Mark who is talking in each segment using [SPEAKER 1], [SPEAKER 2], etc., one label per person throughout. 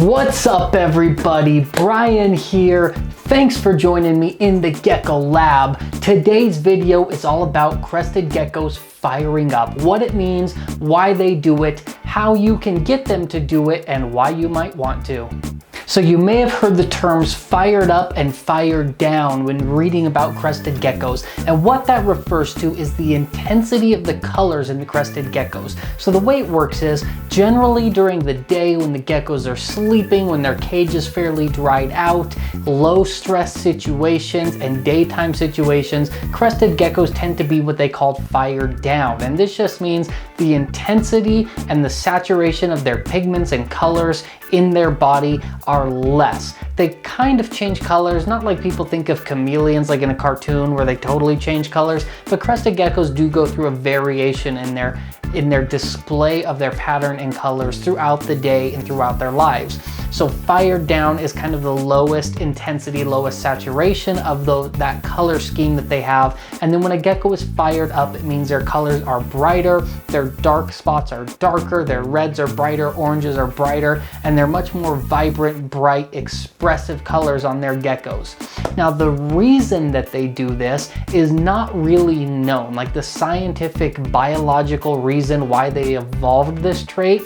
[SPEAKER 1] What's up everybody, Brian here. Thanks for joining me in the Gecko Lab. Today's video is all about crested geckos firing up, what it means, why they do it, how you can get them to do it, and why you might want to. So you may have heard the terms fired up and fired down when reading about crested geckos, and what that refers to is the intensity of the colors in the crested geckos. So the way it works is, generally during the day when the geckos are sleeping, when their cage is fairly dried out, low stress situations and daytime situations, crested geckos tend to be what they call fired down. And this just means the intensity and the saturation of their pigments and colors in their body are less. They kind of change colors, not like people think of chameleons like in a cartoon where they totally change colors, but crested geckos do go through a variation in their display of their pattern and colors throughout the day and throughout their lives. So fired down is kind of the lowest intensity, lowest saturation of that color scheme that they have. And then when a gecko is fired up, it means their colors are brighter, their dark spots are darker, their reds are brighter, oranges are brighter, and they're much more vibrant, bright, expressive colors on their geckos. Now, the reason that they do this is not really known, like the scientific biological reason why they evolved this trait.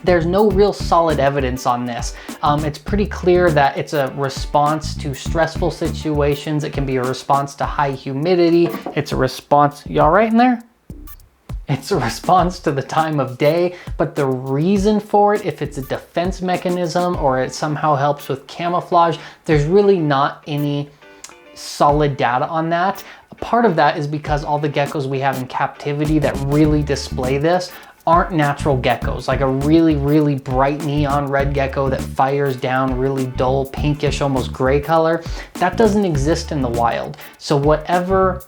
[SPEAKER 1] There's no real solid evidence on this. It's pretty clear that it's a response to stressful situations. It can be a response to high humidity. It's a response, you all right in there? It's a response to the time of day, but the reason for it, if it's a defense mechanism or it somehow helps with camouflage, there's really not any solid data on that. Part of that is because all the geckos we have in captivity that really display this aren't natural geckos, like a really, really bright neon red gecko that fires down really dull, pinkish, almost gray color. That doesn't exist in the wild. So whatever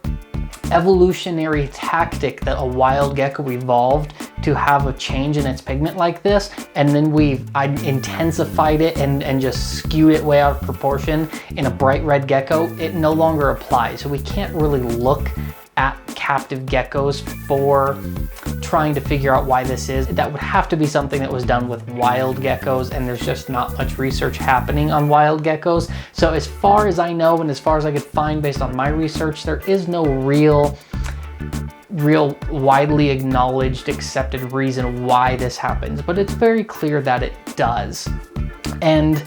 [SPEAKER 1] evolutionary tactic that a wild gecko evolved to have a change in its pigment like this, and then I intensified it and just skewed it way out of proportion in a bright red gecko, it no longer applies. So we can't really look at captive geckos for trying to figure out why this is. That would have to be something that was done with wild geckos, and there's just not much research happening on wild geckos. So as far as I know, and as far as I could find based on my research, there is no real widely acknowledged, accepted reason why this happens, but it's very clear that it does. And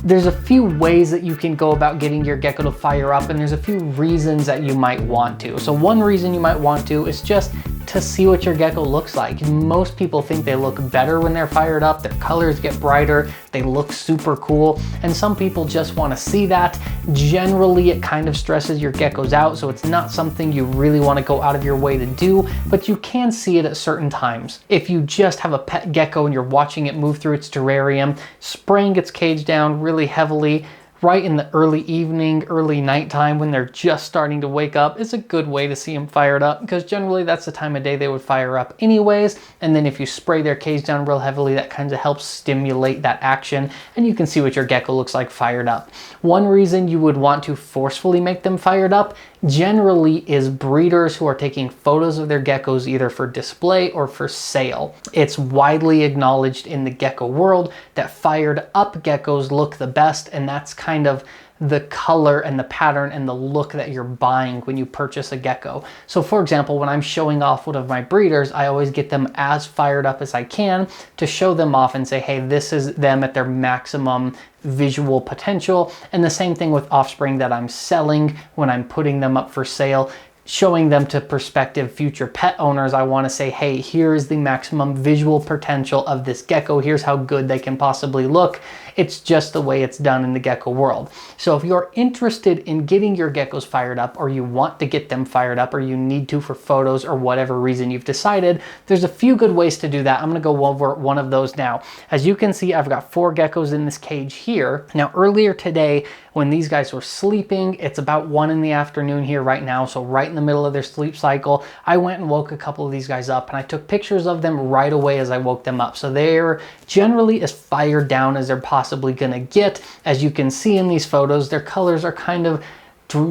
[SPEAKER 1] there's a few ways that you can go about getting your gecko to fire up, and there's a few reasons that you might want to. So one reason you might want to is just to see what your gecko looks like. Most people think they look better when they're fired up, their colors get brighter, they look super cool, and some people just want to see that. Generally, it kind of stresses your geckos out, so it's not something you really want to go out of your way to do, but you can see it at certain times. If you just have a pet gecko and you're watching it move through its terrarium, spraying its cage down really heavily right in the early evening, early nighttime when they're just starting to wake up is a good way to see them fired up, because generally that's the time of day they would fire up anyways. And then if you spray their cage down real heavily, that kind of helps stimulate that action, and you can see what your gecko looks like fired up. One reason you would want to forcefully make them fired up generally is breeders who are taking photos of their geckos either for display or for sale. It's widely acknowledged in the gecko world that fired up geckos look the best, and that's kind of the color and the pattern and the look that you're buying when you purchase a gecko. So for example, when I'm showing off one of my breeders, I always get them as fired up as I can to show them off and say, hey, this is them at their maximum visual potential. And the same thing with offspring that I'm selling when I'm putting them up for sale. Showing them to prospective future pet owners, I want to say, hey, here is the maximum visual potential of this gecko. Here's how good they can possibly look. It's just the way it's done in the gecko world. So if you're interested in getting your geckos fired up, or you want to get them fired up, or you need to for photos or whatever reason you've decided, there's a few good ways to do that. I'm going to go over one of those now. As you can see, I've got 4 geckos in this cage here. Now earlier today, when these guys were sleeping, it's about 1 in the afternoon here right now, so right in the middle of their sleep cycle, I went and woke a couple of these guys up, and I took pictures of them right away as I woke them up. So they're generally as fired down as they're possibly gonna get. As you can see in these photos, their colors are kind of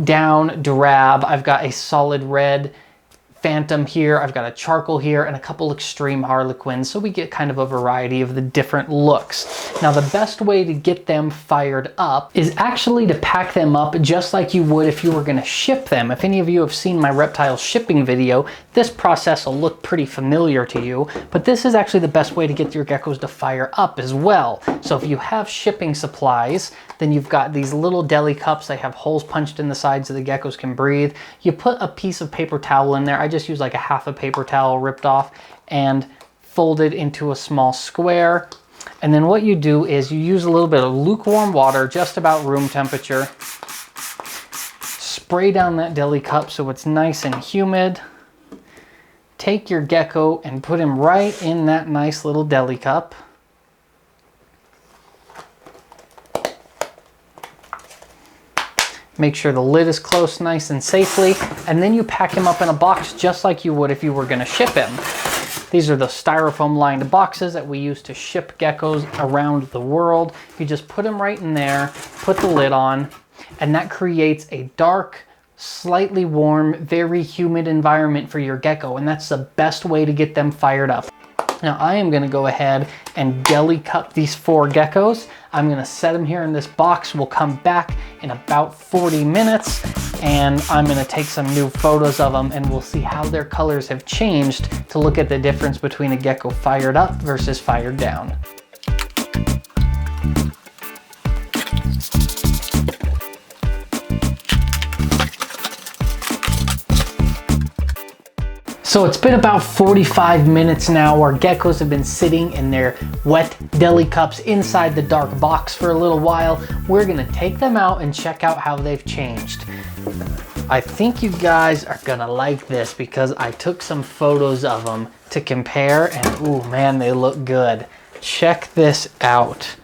[SPEAKER 1] down, drab. I've got a solid red Phantom here, I've got a charcoal here, and a couple extreme harlequins, so we get kind of a variety of the different looks. Now the best way to get them fired up is actually to pack them up just like you would if you were gonna ship them. If any of you have seen my reptile shipping video, this process will look pretty familiar to you, but this is actually the best way to get your geckos to fire up as well. So if you have shipping supplies, then you've got these little deli cups. They have holes punched in the sides so the geckos can breathe. You put a piece of paper towel in there. I just use like a half a paper towel ripped off and folded into a small square. And then what you do is you use a little bit of lukewarm water, just about room temperature. Spray down that deli cup so it's nice and humid. Take your gecko and put him right in that nice little deli cup. Make sure the lid is closed nice and safely, and then you pack him up in a box just like you would if you were gonna ship him. These are the styrofoam lined boxes that we use to ship geckos around the world. You just put them right in there, put the lid on, and that creates a dark, slightly warm, very humid environment for your gecko, and that's the best way to get them fired up. Now I am gonna go ahead and deli cup these 4 geckos. I'm gonna set them here in this box. We'll come back in about 40 minutes and I'm gonna take some new photos of them and we'll see how their colors have changed to look at the difference between a gecko fired up versus fired down. So it's been about 45 minutes now. Our geckos have been sitting in their wet deli cups inside the dark box for a little while. We're gonna take them out and check out how they've changed. I think you guys are gonna like this because I took some photos of them to compare and ooh man, they look good. Check this out.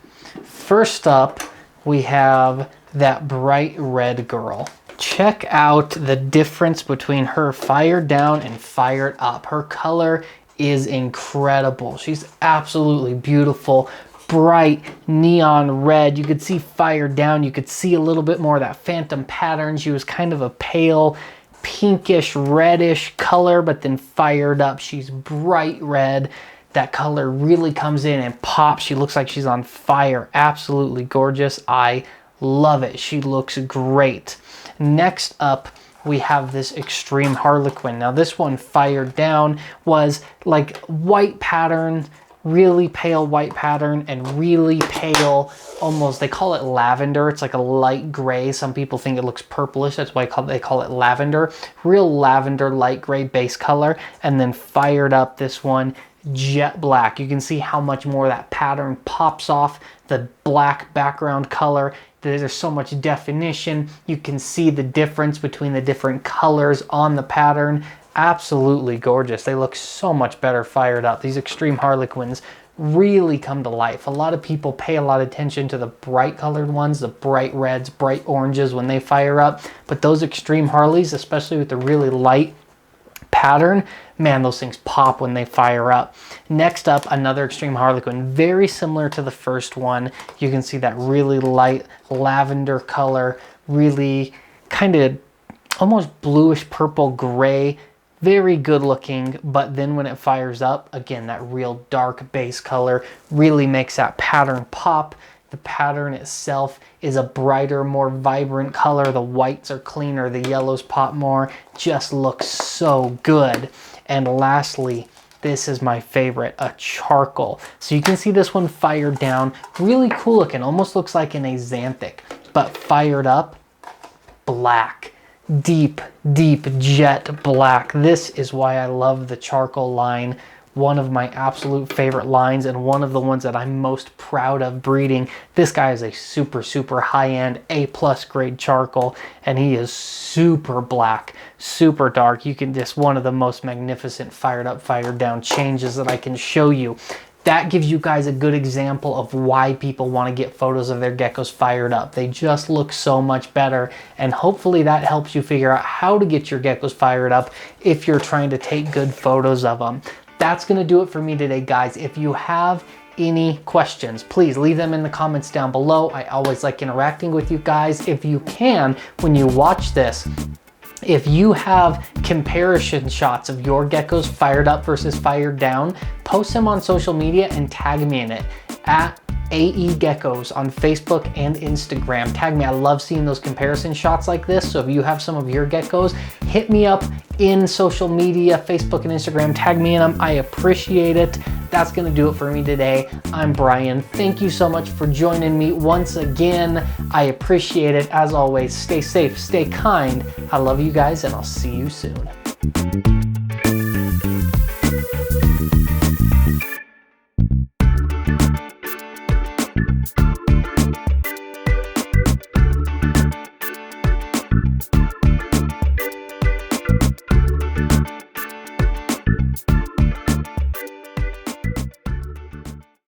[SPEAKER 1] First up, we have that bright red girl. Check out the difference between her fired down and fired up. Her color is incredible. She's absolutely beautiful. Bright neon red. You could see fired down. You could see a little bit more of that phantom pattern. She was kind of a pale pinkish reddish color, but then fired up. She's bright red. That color really comes in and pops. She looks like she's on fire. Absolutely gorgeous. I love it. She looks great. Next up, we have this extreme harlequin. Now this one fired down was like white pattern, really pale white pattern and really pale, almost, they call it lavender. It's like a light gray. Some people think it looks purplish. That's why they call it lavender. Real lavender, light gray base color. And then fired up this one, jet black. You can see how much more that pattern pops off the black background color. There's so much definition. You can see the difference between the different colors on the pattern. Absolutely gorgeous. They look so much better fired up. These extreme harlequins really come to life. A lot of people pay a lot of attention to the bright colored ones, the bright reds, bright oranges when they fire up. But those extreme Harleys, especially with the really light pattern, man, those things pop when they fire up. Next up, another extreme harlequin, very similar to the first one. You can see that really light lavender color, really kind of almost bluish purple gray, very good looking. But then when it fires up, again, that real dark base color really makes that pattern pop. The pattern itself is a brighter, more vibrant color. The whites are cleaner, the yellows pop more. Just looks so good. And lastly, this is my favorite, a charcoal. So you can see this one fired down, really cool looking, almost looks like an axanthic, but fired up, black, deep, deep jet black. This is why I love the charcoal line. One of my absolute favorite lines and one of the ones that I'm most proud of breeding. This guy is a super, super high-end A+ grade charcoal, and he is super black, super dark. You can just one of the most magnificent fired up, fired down changes that I can show you. That gives you guys a good example of why people want to get photos of their geckos fired up. They just look so much better, and hopefully that helps you figure out how to get your geckos fired up if you're trying to take good photos of them. That's gonna do it for me today, guys. If you have any questions, please leave them in the comments down below. I always like interacting with you guys. If you can, when you watch this, If you have comparison shots of your geckos fired up versus fired down, post them on social media and tag me in it at AE Geckos on Facebook and Instagram. Tag me. I love seeing those comparison shots like this. So if you have some of your geckos, hit me up in social media, Facebook and Instagram. Tag me in them. I appreciate it. That's gonna do it for me today. I'm Brian. Thank you so much for joining me once again. I appreciate it. As always, stay safe, stay kind. I love you guys, and I'll see you soon.